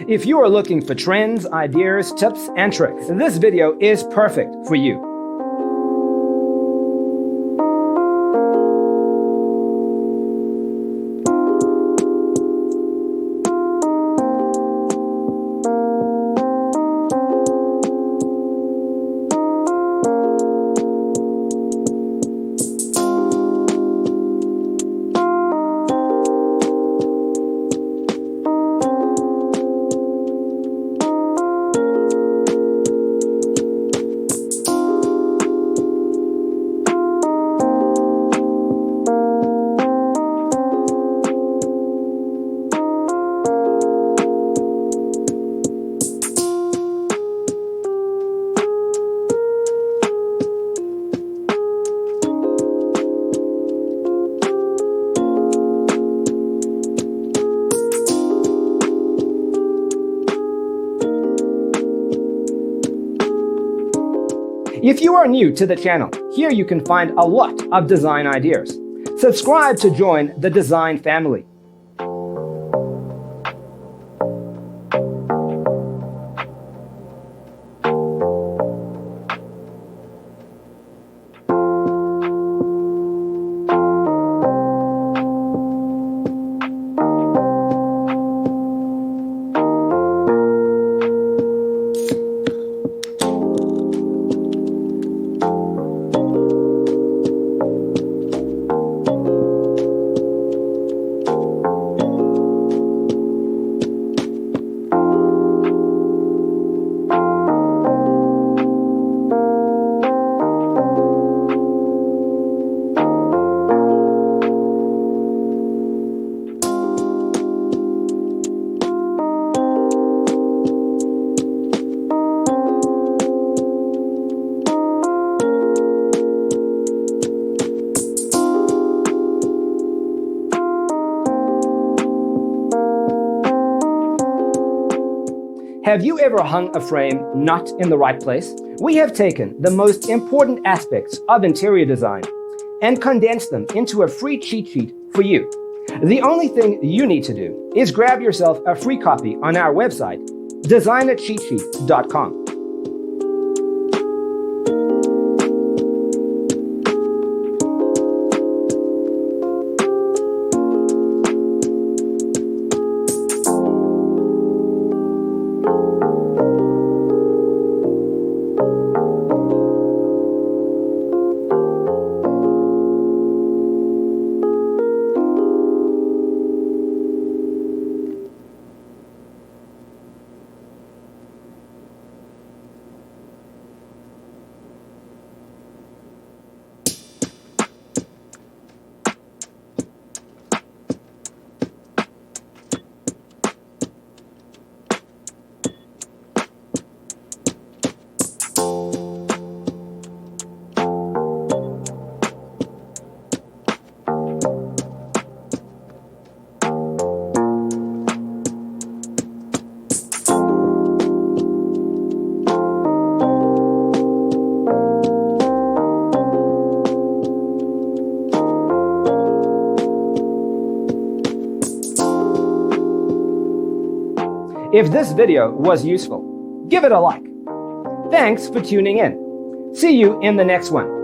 If you are looking for trends, ideas, tips, and tricks, this video is perfect for you. If you are new to the channel, here you can find a lot of design ideas. Subscribe to join the design family. Have you ever hung a frame not in the right place? We have taken the most important aspects of interior design and condensed them into a free cheat sheet for you. The only thing you need to do is grab yourself a free copy on our website, designercheatsheet.com. If this video was useful, give it a like. Thanks for tuning in. See you in the next one.